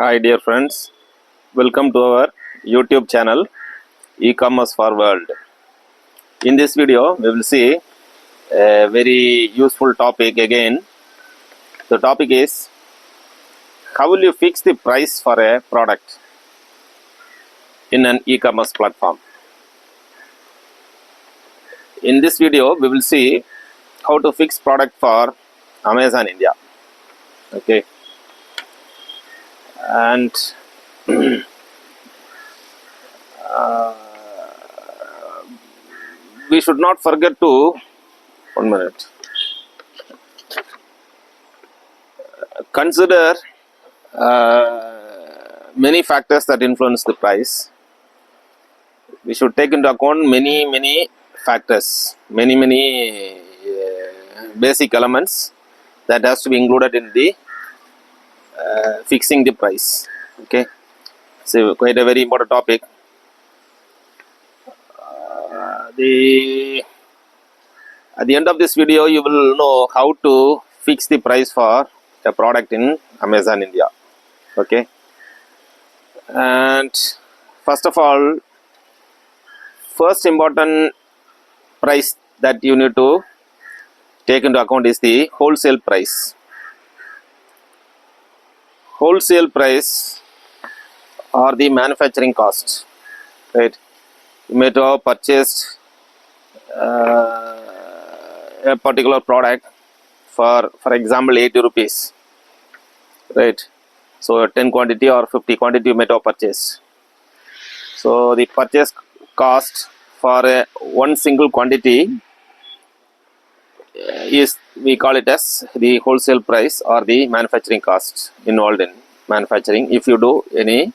Hi dear friends, welcome to our YouTube channel eCommerce for World. In this video we will see a very useful topic again. The topic is how will you fix the price for a product in an e-commerce platform. In this video we will see how to fix product for Amazon India. Okay, and we should not forget to consider many factors that influence the price. We should take into account many factors, many basic elements that has to be included in the fixing the price. Okay, so quite a very important topic. At the end of this video you will know how to fix the price for a product in Amazon India. Okay, and first of all, first important price that you need to take into account is the wholesale price. Wholesale price or the manufacturing cost, right? You may have purchased a particular product for example 80 rupees, right? So 10 quantity or 50 quantity you may have purchased. So the purchase cost for one single quantity is, we call it as the wholesale price or the manufacturing cost involved in manufacturing if you do any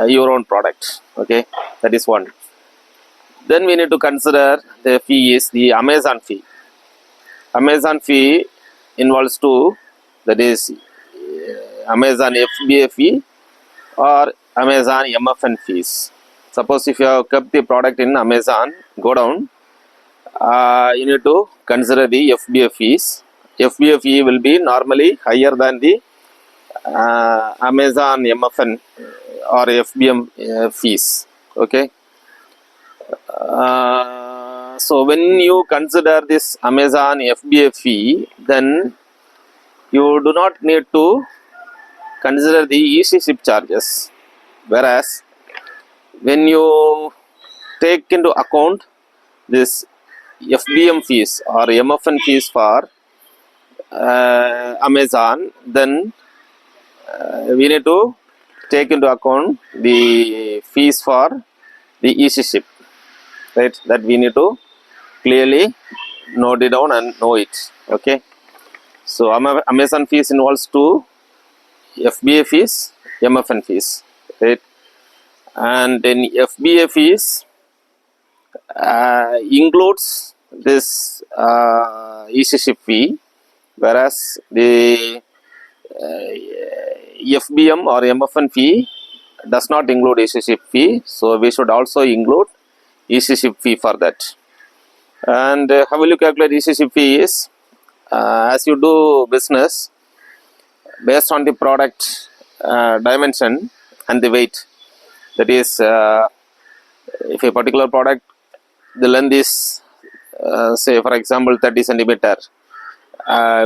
your own product. Okay, that is one. Then we need to consider the fee is the Amazon fee. Amazon fee involves two, that is Amazon FBA fee or Amazon MFN fees. Suppose if you have kept the product in Amazon go down, you need to consider the FBA fees. FBA fee will be normally higher than the Amazon MFN or FBM fees. Okay. So when you consider this Amazon FBA fee, then you do not need to consider the EC ship charges. Whereas when you take into account this FBM fees or MFN fees for Amazon, then we need to take into account the fees for the EC ship, right? That we need to clearly note it down and know it. Okay, so Amazon fees involves two, FBA fees, MFN fees, right? And then FBA fees includes this EC ship fee, whereas the FBM or MFN fee does not include EC ship fee, so we should also include EC ship fee for that. And how will you calculate EC ship fee is, as you do business based on the product dimension and the weight. That is, if a particular product, the length is say for example 30 centimeter,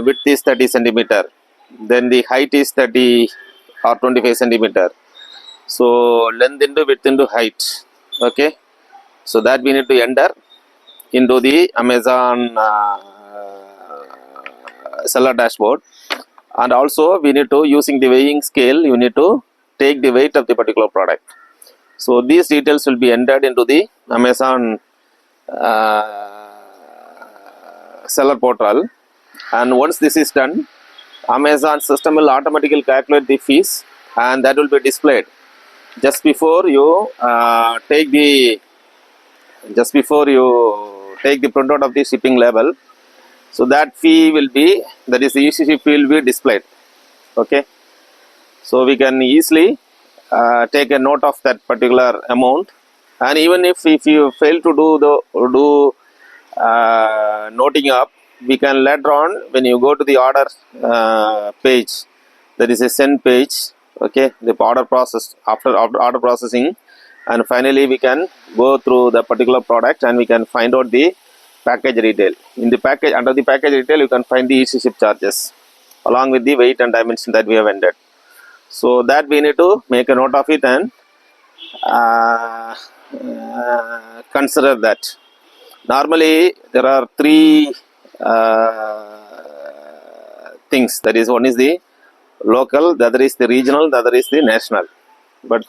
width is 30 centimeter, then the height is 30 or 25 centimeter. So length into width into height. Okay, so that we need to enter into the Amazon seller dashboard, and also we need to, using the weighing scale, you need to take the weight of the particular product. So these details will be entered into the Amazon seller portal, and once this is done, Amazon system will automatically calculate the fees, and that will be displayed just before you take the printout of the shipping label. So that fee will be, that is the EC ship fee, will be displayed. Okay, so we can easily take a note of that particular amount, and even if you fail to do noting up, we can later on, when you go to the order page, there is a send page. Okay, the order process, after order processing, and finally we can go through the particular product and we can find out the package retail. In the package, under the package retail, you can find the EC ship charges along with the weight and dimension that we have entered. So that we need to make a note of it and consider that. Normally there are three things, that is, one is the local, the other is the regional, the other is the national. But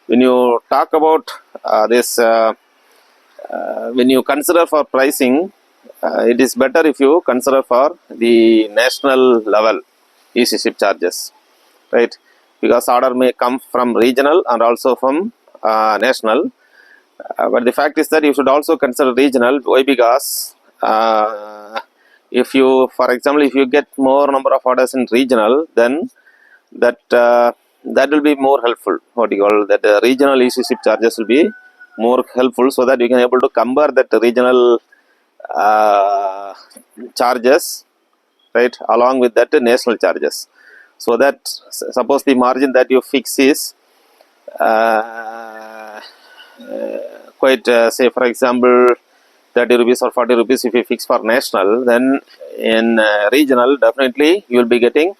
when you talk about this when you consider for pricing, it is better if you consider for the national level EC ship charges, right? Because order may come from regional and also from national. But the fact is that you should also consider regional. Why? Because if you, for example, if you get more number of orders in regional, then that will be more helpful. What you call that, regional EC ship charges will be more helpful, so that you can able to compare that regional charges, right, along with that national charges. So that suppose the margin that you fix is quite say for example 30 rupees or 40 rupees if you fix for national, then in regional definitely you will be getting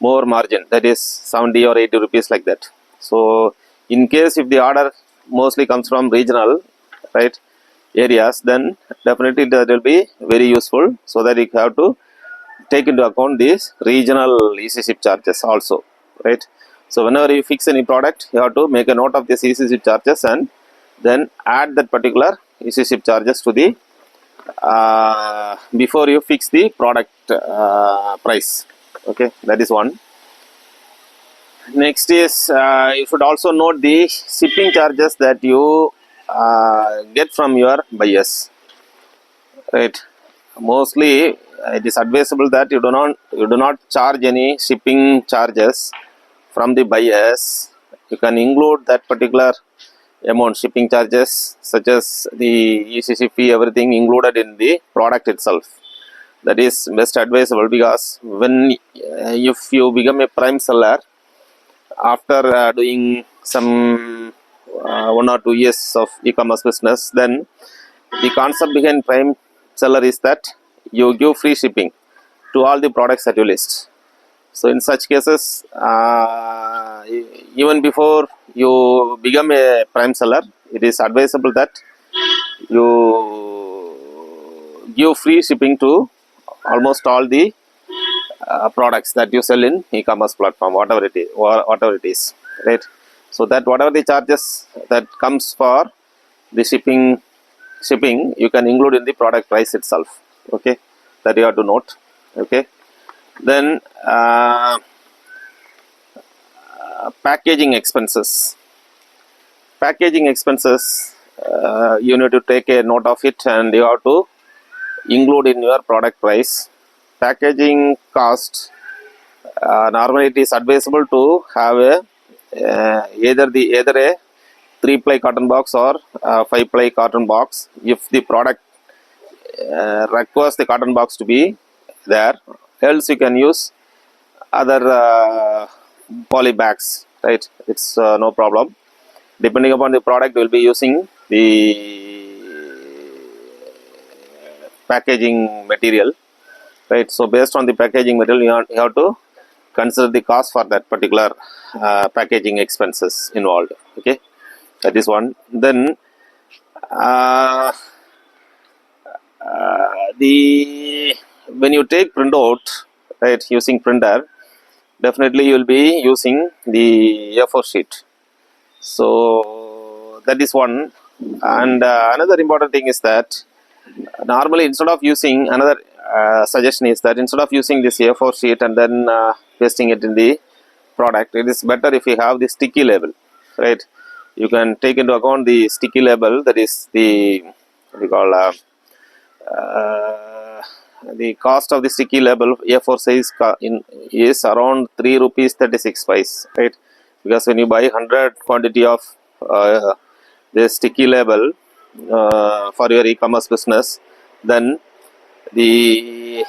more margin, that is 70 or 80 rupees like that. So in case if the order mostly comes from regional, right, areas, then definitely that will be very useful, so that you have to take into account these regional EC ship charges also, right? So whenever you fix any product, you have to make a note of this EC ship charges and then add that particular EC ship charges to the before you fix the product price. Okay, that is one. Next is you should also note the shipping charges that you get from your buyers, right? Mostly it is advisable that you do not charge any shipping charges from the buyers. You can include that particular amount, shipping charges such as the ECC fee, everything included in the product itself. That is best advisable, because when if you become a prime seller after doing some 1 or 2 years of e-commerce business, then the concept behind prime seller is that you give free shipping to all the products that you list. So in such cases, even before you become a prime seller, it is advisable that you give free shipping to almost all the products that you sell in e-commerce platform, whatever it is, right? So that whatever the charges that comes for the shipping you can include in the product price itself. Okay, that you have to note. Okay, then packaging expenses. You need to take a note of it and you have to include in your product price. Packaging cost, normally it is advisable to have a either a 3-ply cotton box or 5-ply cotton box if the product requires the cotton box to be there. Else you can use other poly bags, right? It's no problem. Depending upon the product, we will be using the packaging material, right? So based on the packaging material, you have to consider the cost for that particular packaging expenses involved. Okay, that is one. Then when you take printout, right, using printer, definitely you will be using the A4 sheet. So that is one. And another important thing is that normally instead of using, another suggestion is that instead of using this A4 sheet and then pasting it in the product, it is better if you have the sticky label, right? You can take into account the sticky label, that is the what we call the cost of the sticky label A4 size is around 3 rupees 36 paise, right? Because when you buy 100 quantity of the sticky label for your e-commerce business, then the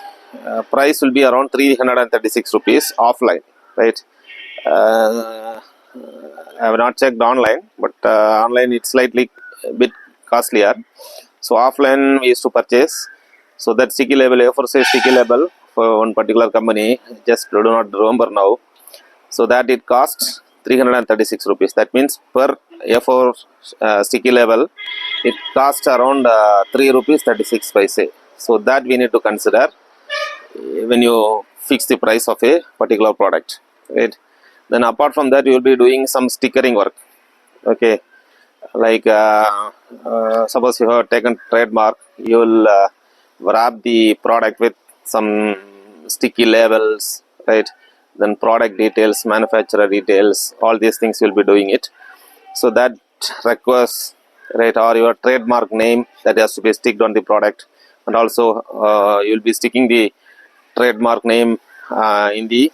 price will be around 336 rupees offline, right? I have not checked online, but online it's slightly a bit costlier. So offline we used to purchase. So that sticky label, A4 size sticky label for one particular company, just do not remember now. So that it costs 336 rupees. That means per A4 sticky label, it costs around 3 rupees 36 paise. So that we need to consider when you fix the price of a particular product, right? Then apart from that, you will be doing some stickering work. Okay, like suppose you have taken trademark, you will wrap the product with some sticky labels, right? Then product details, manufacturer details, all these things you will be doing it. So that requires, right, or your trademark name that has to be sticked on the product, and also you will be sticking the trademark name in the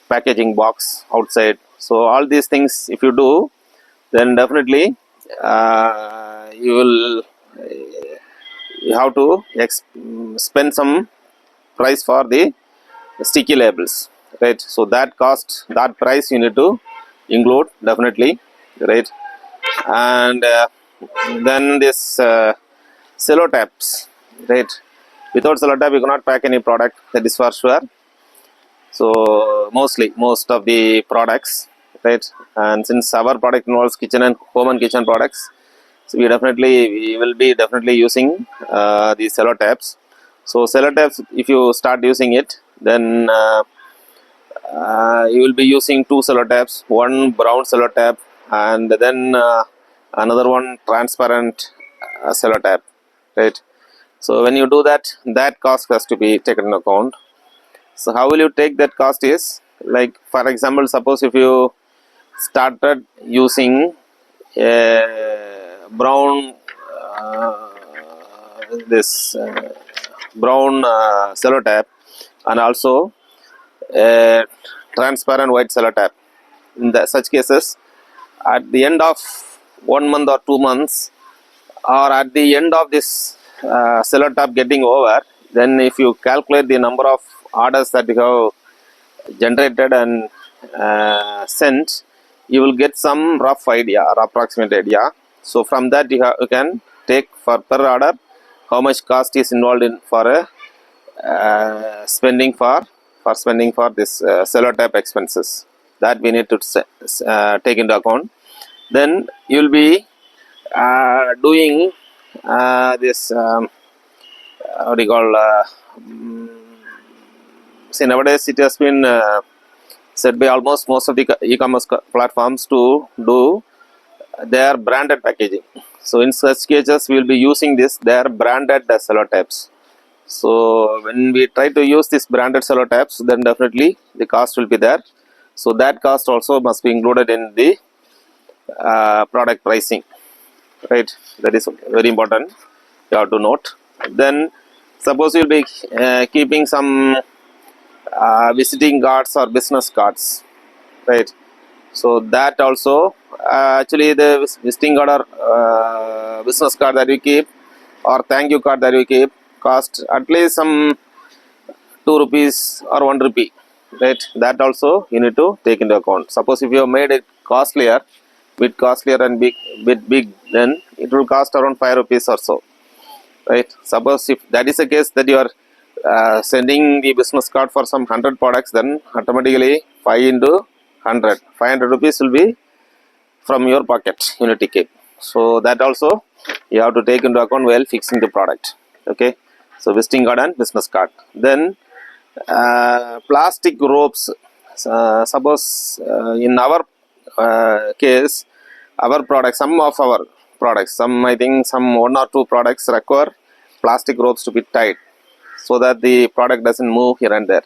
packaging box outside. So all these things if you do, then definitely you will you have to spend some price for the sticky labels, right? So that cost, that price you need to include definitely, right? And then this cello taps, right? Without cello tap you cannot pack any product, that is for sure. So most of the products, right? And since our product involves kitchen and home and kitchen products, so we will be definitely using these cello taps. So cello taps, if you start using it, then you will be using two cello taps, one brown cello tap and then another one transparent cello tap, right? So when you do that, that cost has to be taken into account. So how will you take that cost is, like for example, suppose if you started using a brown this brown cello tap and also a transparent white cello tap. In such cases, at the end of 1 month or 2 months, or at the end of this cello tap getting over, then if you calculate the number of orders that you have generated and sent, you will get some rough idea or approximate idea. So from that you can take for per order how much cost is involved in for a spending for this cello tap expenses, that we need to take into account. Then you will be doing this what do you call see, nowadays it has been said by almost most of the e-commerce platforms to do their branded packaging. So in such cases we will be using this their branded cello taps. So when we try to use this branded cello taps, then definitely the cost will be there. So that cost also must be included in the product pricing, right? That is very important, you have to note. Then suppose you will be keeping some visiting cards or business cards, right? So that also actually the visiting card or business card that you keep or thank you card that you keep cost at least some 2 rupees or 1 rupee, right? That also you need to take into account. Suppose if you have made it costlier, bit costlier and bit big, then it will cost around 5 rupees or so, right? Suppose if that is the case that you are sending the business card for some 100 products, then automatically 5 into 100, 500 rupees will be from your pocket, you need to keep. So that also you have to take into account while fixing the product, okay? So visiting card and business card. Then plastic ropes, suppose in our case, our products, some of our products, some I think some 1 or 2 products require plastic ropes to be tied so that the product doesn't move here and there.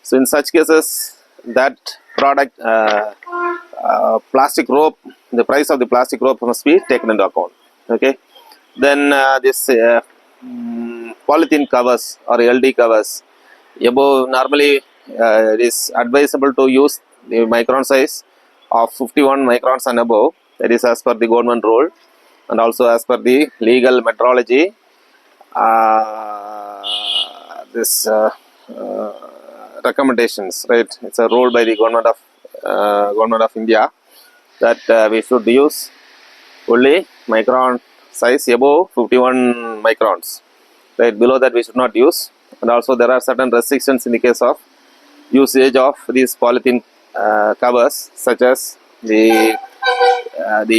So in such cases, that product plastic rope, the price of the plastic rope must be taken into account, okay? Then this polythene covers or LD covers, above normally it is advisable to use the micron size of 51 microns and above, that is as per the government rule and also as per the legal metrology. This recommendations, right? It's a rule by the government of Government of India, that we should use only micron size above 51 microns. Right, below that we should not use. And also there are certain restrictions in the case of usage of these polythene covers, such as the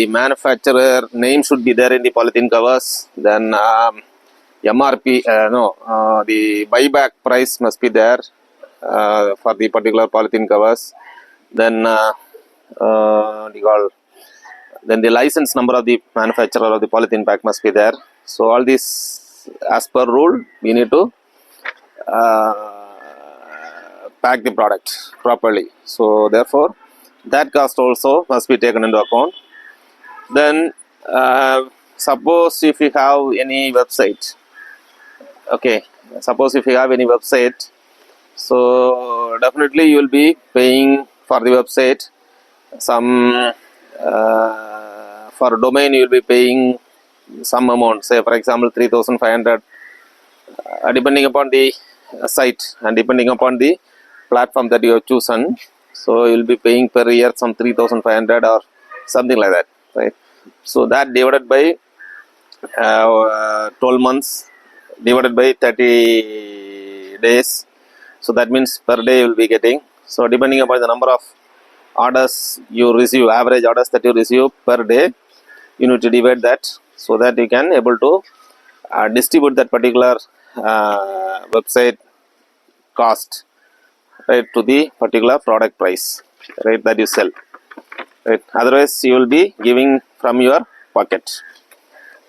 manufacturer name should be there in the polythene covers. Then MRP, the buyback price must be there for the particular polythene covers. Then then the license number of the manufacturer of the polythene pack must be there. So all these, as per rule, we need to pack the product properly. So therefore, that cost also must be taken into account. Then suppose if you have any website, okay, suppose if you have any website, so definitely you will be paying for the website some for domain you will be paying some amount, say for example 3,500, depending upon the site and depending upon the platform that you have chosen. So you will be paying per year some 3,500 or something like that, right? So that divided by 12 months divided by 30 days. So that means per day you will be getting. So depending upon the number of orders you receive, average orders that you receive per day, you need to divide that, so that you can able to distribute that particular website cost, right, to the particular product price, right, that you sell, right. Otherwise you will be giving from your pocket.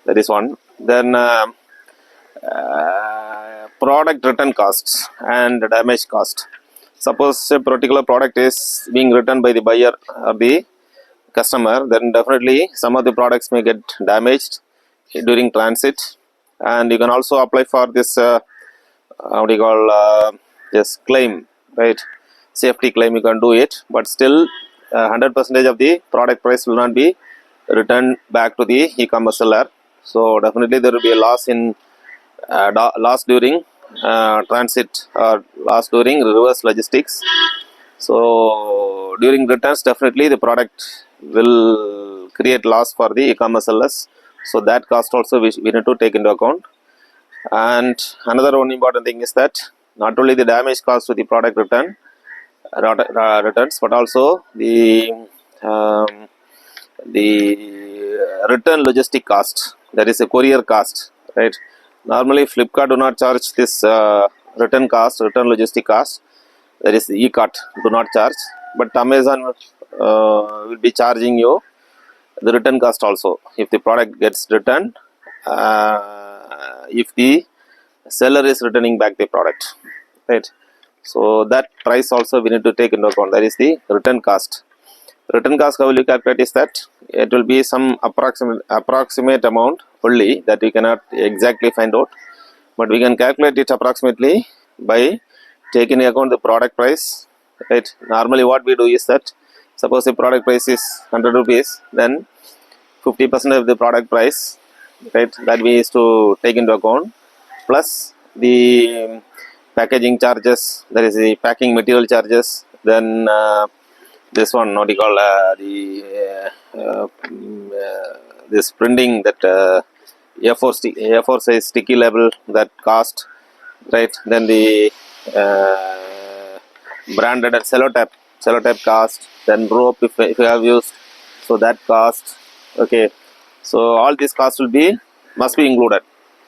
That is one. Then product return costs and damage cost. Suppose a particular product is being returned by the buyer or the customer, then definitely some of the products may get damaged during transit, and you can also apply for this this claim, right, safety claim. You can do it, but still 100% of the product price will not be returned back to the e-commerce seller. So definitely there will be a loss in loss during transit or loss during reverse logistics. So during returns, definitely the product will create loss for the e-commerce sellers. So that cost also we need to take into account. And another one important thing is that not only the damage cost to the product returns, but also the return logistic cost, that is a courier cost, right. Normally Flipkart do not charge this return logistic cost, that is the e-cart do not charge, but Amazon will be charging you the return cost also if the product gets returned, if the seller is returning back the product, right. So that price also we need to take into account, that is the return cost. Return cost, how will you calculate, is that it will be some approximate amount only, that we cannot exactly find out, but we can calculate it approximately by taking into account the product price, right. Normally what we do is that, suppose the product price is 100 rupees, then 50% of the product price, right, that we used to take into account, plus the packaging charges, that is the packing material charges, then this one, what do you call this printing, that A4 size sticky label, that cost, right. Then the branded and cellotape cost, then rope if you have used, so that cost, okay. So all these costs must be included,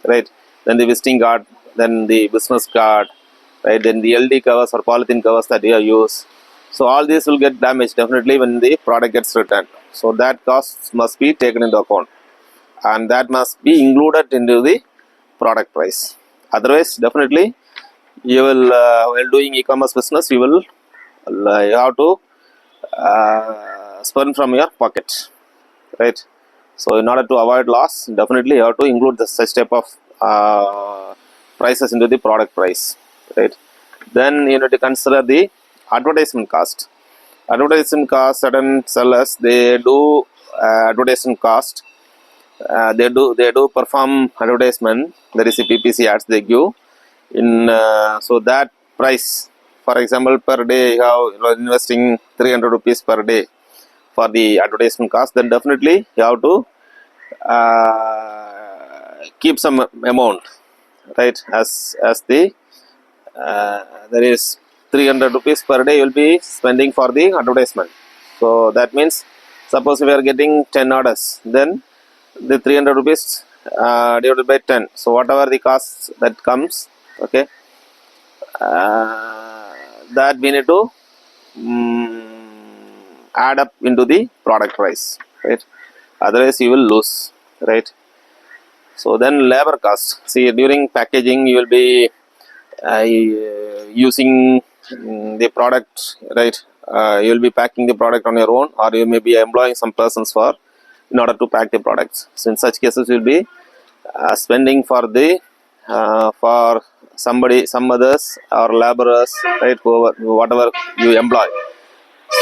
right. Then the visiting card, then the business card, right, then the LD covers or polythene covers that you have used. So all these will get damaged definitely when the product gets returned. So that cost must be taken into account, and that must be included into the product price. Otherwise, definitely you will, while doing e-commerce business, you will you have to spend from your pocket, right. So in order to avoid loss, definitely you have to include such type of prices into the product price, right. Then you need to consider the advertisement cost. Advertisement cost, certain sellers, they do advertisement cost. They do perform advertisement, there is a PPC ads they give in, so that price for example, per day you are investing 300 rupees per day for the advertisement cost, then definitely you have to keep some amount, right, as the there is 300 rupees per day you will be spending for the advertisement. So that means, suppose we are getting 10 orders, then the 300 rupees divided by 10, so whatever the cost that comes, okay, that we need to add up into the product price, right, otherwise you will lose, right. So then labor cost, see, during packaging you will be using the product, right, you will be packing the product on your own, or you may be employing some persons for in order to pack the products. So in such cases you will be spending for the for somebody, some others or laborers, right, whoever, whatever you employ.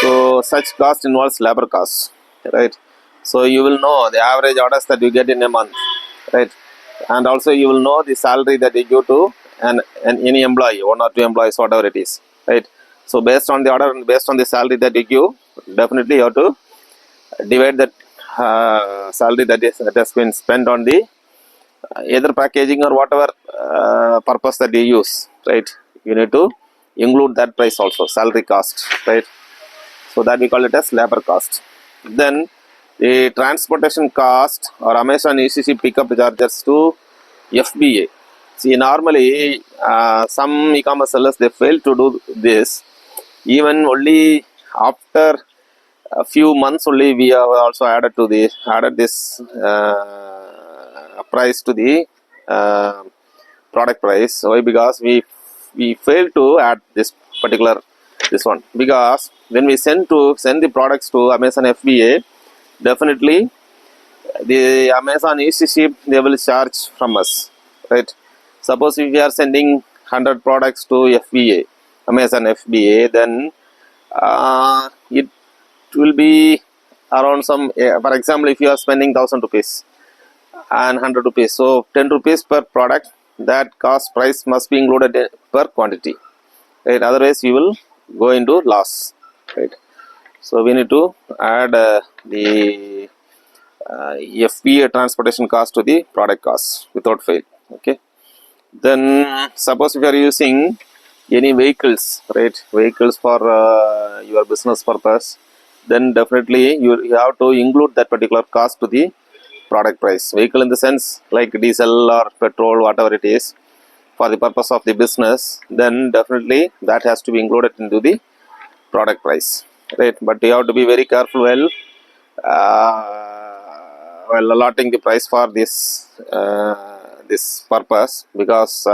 So such cost involves labor cost, right. So you will know the average orders that you get in a month, right, and also you will know the salary that you give to and any employee, one or two employees, whatever it is, right. So based on the order and based on the salary that you give, definitely you have to divide that salary that has been spent on the either packaging or whatever purpose that you use, right. You need to include that price also, salary cost, right. So that we call it as labor cost. Then the transportation cost or Amazon ECC pickup charges to FBA. See, normally some e-commerce sellers, they fail to do this. Even only after a few months only we have also added this price to the product price. Why? Because we fail to add this particular this one, because when we send the products to Amazon FBA, definitely the Amazon ECC they will charge from us, right. Suppose if we are sending 100 products to FBA, Amazon FBA, then it will be around some, for example, if you are spending 1000 rupees and 100 rupees, so 10 rupees per product, that cost price must be included per quantity, right, otherwise you will go into loss, right. So we need to add the FBA transportation cost to the product cost without fail, okay. Then suppose if you are using any vehicles, right, vehicles for your business purpose, then definitely you have to include that particular cost to the product price. Vehicle in the sense like diesel or petrol, whatever it is, for the purpose of the business, then definitely that has to be included into the product price, right. But you have to be very careful while allotting the price for this purpose, because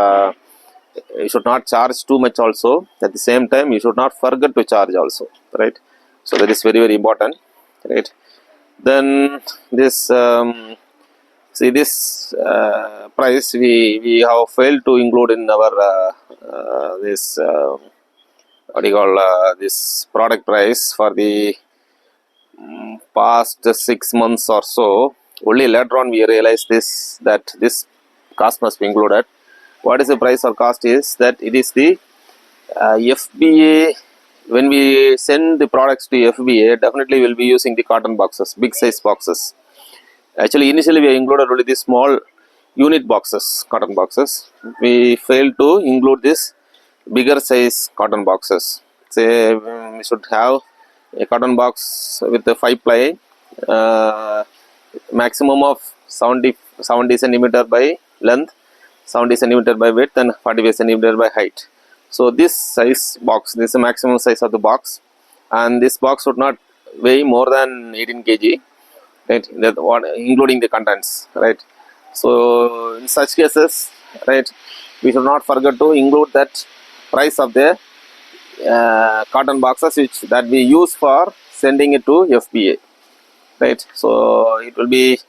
you should not charge too much also. At the same time, you should not forget to charge also, right. So that is very, very important, right. Then this see, this price we have failed to include in our this what do you call this product price for the past 6 months or so. Only later on we realize that this cost must be included. What is the price or cost is that it is the FBA. When we send the products to FBA, definitely we will be using the cotton boxes, big size boxes. Actually, initially we included only the small unit boxes, cotton boxes. We failed to include this bigger size cotton boxes. Say we should have a cotton box with a 5 ply, maximum of 70 centimeter by length, 70 centimeter by width, and 45 centimeter by height. So this size box, this is the maximum size of the box, and this box should not weigh more than 18 kg, right, including the contents, right. So in such cases, right, we should not forget to include that price of the cotton boxes that we use for sending it to FBA, right. So it will be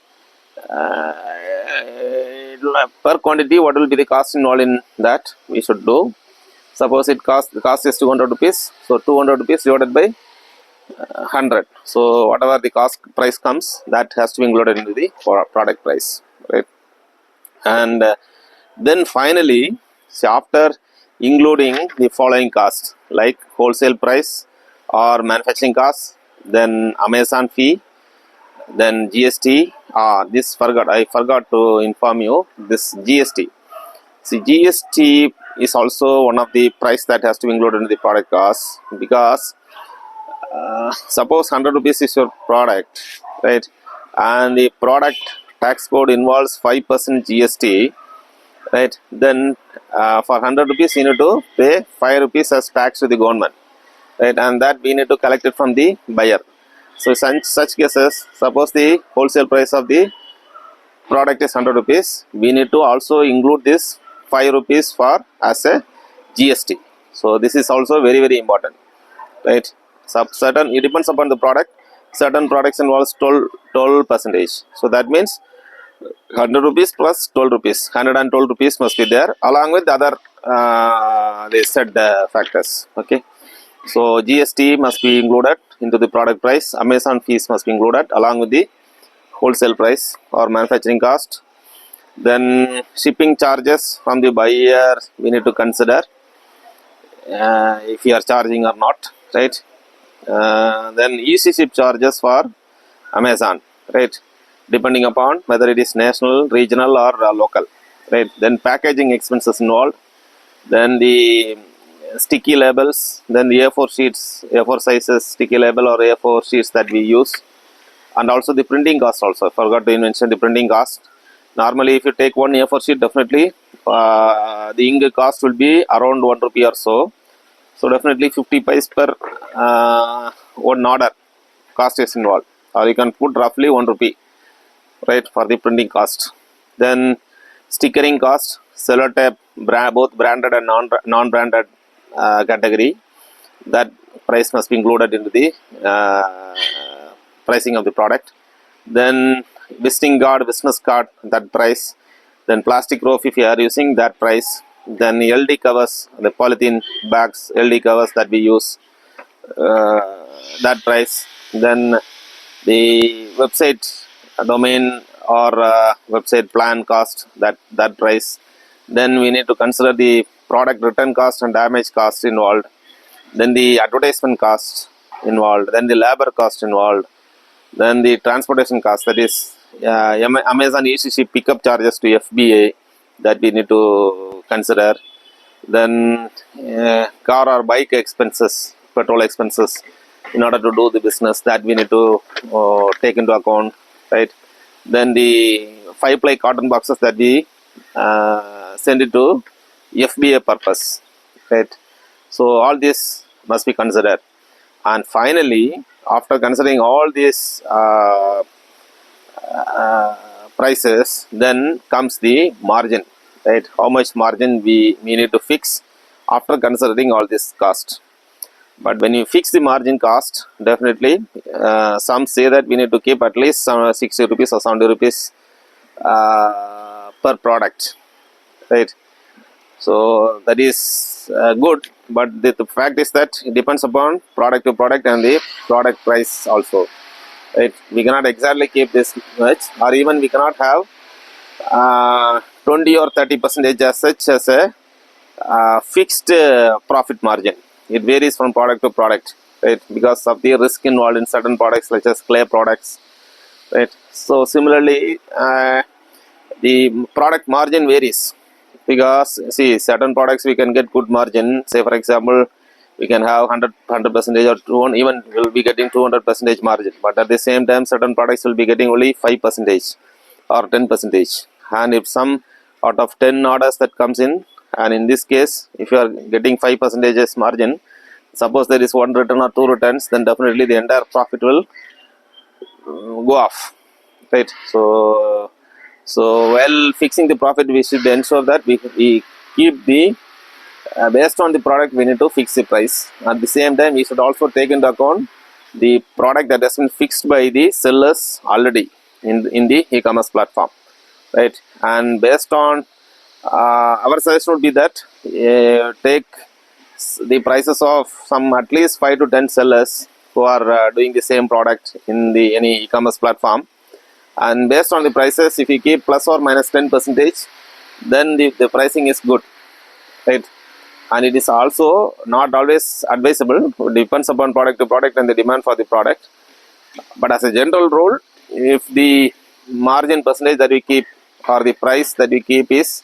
per quantity, what will be the cost involved in that we should do. Suppose the cost is 200 rupees, so 200 rupees divided by 100, so whatever the cost price comes, that has to be included into the product price, right. And then finally, so after including the following costs like wholesale price or manufacturing costs, then Amazon fee, then GST. I forgot to inform you this GST. See, GST is also one of the price that has to be included in the product cost, because suppose 100 rupees is your product, right, and the product tax code involves 5% GST, right, then for 100 rupees you need to pay 5 rupees as tax to the government, right, and that we need to collect it from the buyer. So such cases, suppose the wholesale price of the product is 100 rupees, we need to also include this 5 rupees for as a GST. So this is also very, very important, right? Certain, it depends upon the product. Certain products involves 12 percentage. So that means 100 rupees plus 12 rupees, 112 rupees must be there along with the other they said factors. Okay, so GST must be included into the product price. Amazon fees must be included along with the wholesale price or manufacturing cost. Then shipping charges from the buyer we need to consider if you are charging or not, right? Then easy ship charges for Amazon, right, depending upon whether it is national, regional or local, right? Then packaging expenses involved, then the sticky labels, then the A4 sheets, A4 sizes sticky label or A4 sheets that we use, and also the printing cost also. I forgot to mention the printing cost. Normally if you take one A4 sheet, definitely the ink cost will be around 1 rupee or so. So definitely 50 paise per one order cost is involved, or you can put roughly 1 rupee, right, for the printing cost. Then stickering cost, sellotape, both branded and non-branded category, that price must be included into the pricing of the product. Then visiting card, business card, that price. Then plastic rope if you are using, that price. Then LD covers, the polythene bags, LD covers that we use, that price. Then the website domain or website plan cost, that price. Then we need to consider the product return cost and damage cost involved. Then the advertisement cost involved. Then the labor cost involved. Then the transportation cost, that is Amazon ECC pickup charges to FBA, that we need to consider. Then car or bike expenses, petrol expenses in order to do the business, that we need to take into account, right? Then the 5-ply cotton boxes that we send it to FBA purpose, right? So all this must be considered. And finally, after considering all these prices, then comes the margin, right? How much margin we need to fix after considering all this cost. But when you fix the margin cost, definitely some say that we need to keep at least 60 rupees or 70 rupees per product, right? So that is good, but the fact is that it depends upon product to product and the product price also, right? We cannot exactly keep this much, or even we cannot have 20 or 30% as such as a fixed profit margin. It varies from product to product, right, because of the risk involved in certain products such as clay products, right? So similarly the product margin varies, because see, certain products we can get good margin. Say for example, we can have 100% or 200, even will be getting 200% margin, but at the same time certain products will be getting only 5% or 10%. And if some out of 10 orders that comes in, and in this case if you are getting 5% margin, suppose there is 1 return or 2 returns, then definitely the entire profit will go off, right? So while fixing the profit, we should ensure that we keep the based on the product, we need to fix the price. At the same time, we should also take into account the product that has been fixed by the sellers already in the e-commerce platform, right? And based on our suggestion would be that take the prices of some at least 5 to 10 sellers who are doing the same product in any e-commerce platform. And based on the prices, if you keep plus or minus 10%, then the pricing is good, right? and it is also not always advisable. It depends upon product to product and the demand for the product. But as a general rule, if the margin percentage that we keep or the price that we keep is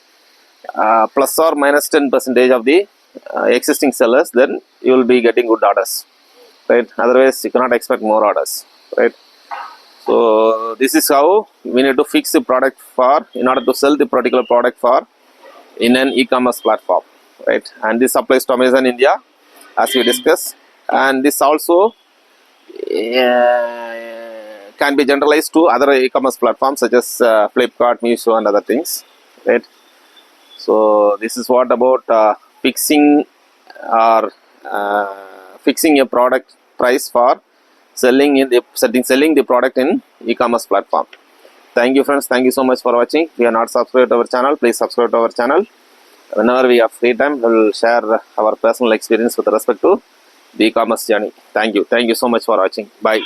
plus or minus 10% of the existing sellers, then you will be getting good orders, right? Otherwise you cannot expect more orders, right? So this is how we need to fix the product for, in order to sell the particular product for in an e-commerce platform, right? And this applies to Amazon India, as we discussed, and this also can be generalized to other e-commerce platforms such as Flipkart, Meesho and other things, right? So this is what about fixing or fixing a product price for selling the product in e-commerce platform. Thank you friends, thank you so much for watching. If you are not subscribed to our channel, please subscribe to our channel. Whenever we have free time, we will share our personal experience with respect to the e-commerce journey. Thank you so much for watching. Bye.